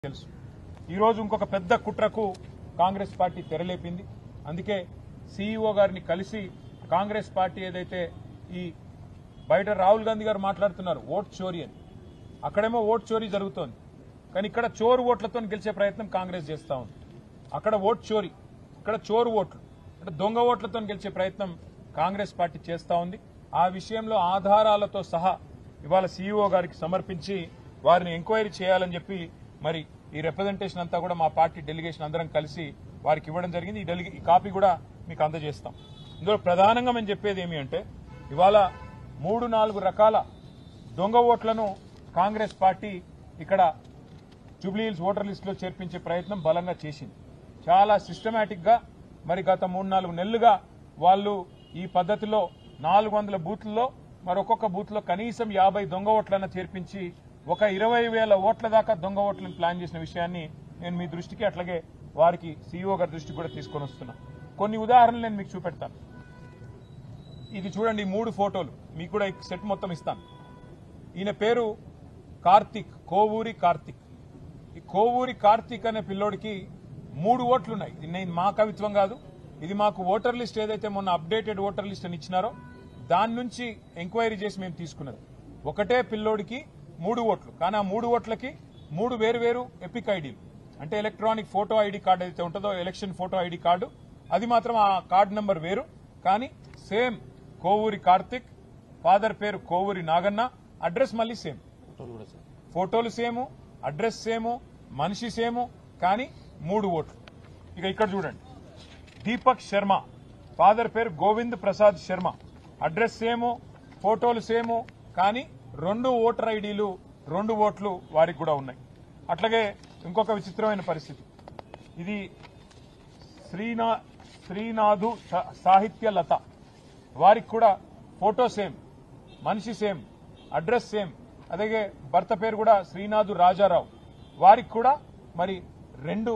తెలుసు. ఈరోజు ఇంకొక పెద్ద కుట్రకు కాంగ్రెస్ పార్టీ తెరలేపింది. అందుకే సీఈఓ గారిని కలిసి కాంగ్రెస్ పార్టీ ఏదైతే ఈ బయట రాహుల్ గాంధీ గారు మాట్లాడుతున్నారు ఓట్ చోరీ అని, అక్కడేమో ఓట్ చోరీ జరుగుతోంది, కానీ ఇక్కడ చోరు ఓట్లతో గెలిచే ప్రయత్నం కాంగ్రెస్ చేస్తా ఉంది. అక్కడ ఓట్ చోరీ, ఇక్కడ చోరు ఓట్లు అంటే దొంగ ఓట్లతో గెలిచే ప్రయత్నం కాంగ్రెస్ పార్టీ చేస్తా ఉంది. ఆ విషయంలో ఆధారాలతో సహా ఇవాళ సీఈఓ గారికి సమర్పించి వారిని ఎంక్వైరీ చేయాలని చెప్పి మరి ఈ రిప్రజెంటేషన్ అంతా కూడా మా పార్టీ డెలిగేషన్ అందరం కలిసి వారికి ఇవ్వడం జరిగింది. ఈ కాపీ కూడా మీకు అందజేస్తాం. ఇందులో ప్రధానంగా మేము చెప్పేది ఏమి అంటే ఇవాళ 3-4 రకాల దొంగ ఓట్లను కాంగ్రెస్ పార్టీ ఇక్కడ జూబ్లీహిల్స్ ఓటర్ లిస్టులో చేర్పించే ప్రయత్నం బలంగా చేసింది. చాలా సిస్టమేటిక్ గా మరి గత 3-4 నెలలుగా వాళ్ళు ఈ పద్ధతిలో 400 బూత్లలో మరొక్కొక్క బూత్ లో కనీసం 50 దొంగ ఓట్లను చేర్పించి ఒక 20,000 ఓట్ల దాకా దొంగ ఓట్లను ప్లాన్ చేసిన విషయాన్ని నేను మీ దృష్టికి అట్లాగే వారికి సీఈఓ గారి దృష్టికి కూడా తీసుకొని వస్తున్నా. కొన్ని ఉదాహరణలు నేను మీకు చూపెడతాను. ఇది చూడండి, 3 ఫోటోలు మీకు కూడా సెట్ మొత్తం ఇస్తాను. ఈయన పేరు కార్తిక్, కోవూరి కార్తిక్. ఈ కోవూరి కార్తిక్ అనే పిల్లోడికి 3 ఓట్లున్నాయి. ఇది నేను మా కవిత్వం కాదు, ఇది మాకు ఓటర్ లిస్ట్ ఏదైతే మొన్న అప్డేటెడ్ ఓటర్ లిస్ట్ అని ఇచ్చినారో దాని నుంచి ఎంక్వైరీ చేసి మేము తీసుకున్నది. ఒకటే పిల్లోడికి 3 ఓట్లు, కానీ ఆ 3 ఓట్లకి 3 వేరు ఎపిక్ ఐడీలు, అంటే ఎలక్ట్రానిక్ ఫోటో ఐడి కార్డు ఏదైతే ఉంటుందో ఎలక్షన్ ఫోటో ఐడి కార్డు, అది మాత్రం ఆ కార్డు నెంబర్ వేరు, కానీ సేమ్ కోవూరి కార్తిక్, ఫాదర్ పేరు కోవూరి నాగన్న, అడ్రస్ మళ్ళీ సేమ్, ఫోటోలు సేము, అడ్రస్ సేము, మనిషి సేము, కానీ 3 ఓట్లు. ఇక ఇక్కడ చూడండి, దీపక్ శర్మ, ఫాదర్ పేరు గోవింద్ ప్రసాద్ శర్మ, అడ్రస్ సేము, ఫోటోలు సేము, కానీ 2 ఓటర్ ఐడీలు 2 ఓట్లు వారికి కూడా ఉన్నాయి. అట్లాగే ఇంకొక విచిత్రమైన పరిస్థితి, ఇది శ్రీనాథు సాహిత్య లత, వారికి కూడా ఫోటో సేమ్, మనిషి సేమ్, అడ్రస్ సేమ్, అలాగే భర్త పేరు కూడా శ్రీనాథు రాజారావు, వారికి కూడా మరి 2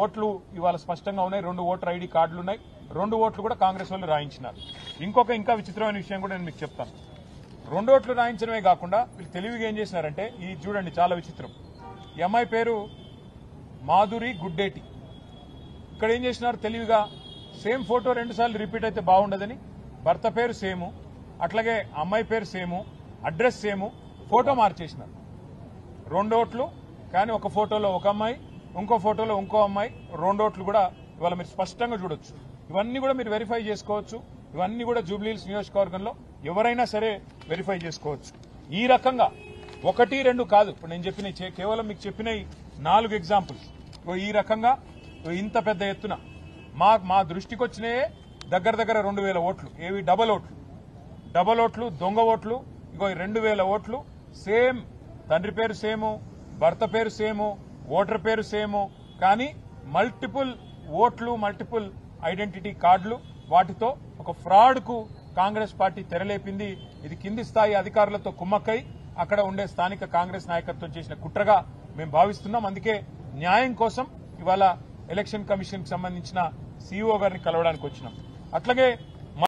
ఓట్లు ఇవాళ స్పష్టంగా ఉన్నాయి, 2 ఓటర్ ఐడి కార్డులు ఉన్నాయి, 2 ఓట్లు కూడా కాంగ్రెస్ వాళ్ళు రాయించినారు. ఇంకా విచిత్రమైన విషయం కూడా నేను మీకు చెప్తాను. 2 ఓట్లు రాయించడమే కాకుండా వీళ్ళు తెలివిగా ఏం చేసినారంటే, ఈ చూడండి చాలా విచిత్రం, ఈ అమ్మాయి పేరు మాధురి గుడ్డేటి. ఇక్కడ ఏం చేసినారు తెలివిగా, సేమ్ ఫోటో 2 సార్లు రిపీట్ అయితే బాగుండదని భర్త పేరు సేము, అట్లాగే అమ్మాయి పేరు సేము, అడ్రస్ సేము, ఫోటో మార్చేసినారు. 2 ఓట్లు, కానీ ఒక ఫోటోలో ఒక అమ్మాయి, ఇంకో ఫోటోలో ఇంకో అమ్మాయి, 2 ఓట్లు కూడా ఇవాళ మీరు స్పష్టంగా చూడొచ్చు. ఇవన్నీ కూడా మీరు వెరిఫై చేసుకోవచ్చు. ఇవన్నీ కూడా జూబ్లీహిల్స్ నియోజకవర్గంలో ఎవరైనా సరే వెరిఫై చేసుకోవచ్చు. ఈ రకంగా 1-2 కాదు, ఇప్పుడు నేను చెప్పిన కేవలం మీకు చెప్పిన 4 ఎగ్జాంపుల్స్. ఈ రకంగా ఇంత పెద్ద ఎత్తున మా దృష్టికి వచ్చినాయే దగ్గర 2,000 ఓట్లు. ఏవి డబల్ ఓట్లు, దొంగ ఓట్లు. ఇగో 2,000 ఓట్లు సేమ్, తండ్రి పేరు సేము, భర్త పేరు సేము, ఓటర్ పేరు సేము, కానీ మల్టిపుల్ ఓట్లు, మల్టిపుల్ ఐడెంటిటీ కార్డులు. వాటితో ఒక ఫ్రాడ్ కు కాంగ్రెస్ పార్టీ తెరలేపింది. ఇది కింది స్థాయి అధికారులతో కుమ్మక్కై అక్కడ ఉండే స్థానిక కాంగ్రెస్ నాయకత్వం చేసిన కుట్రగా మేము భావిస్తున్నాం. అందుకే న్యాయం కోసం ఇవాళ ఎలక్షన్ కమిషన్ కి సంబంధించిన సీఈఓ గారిని కలవడానికి వచ్చినాం. అట్లాగే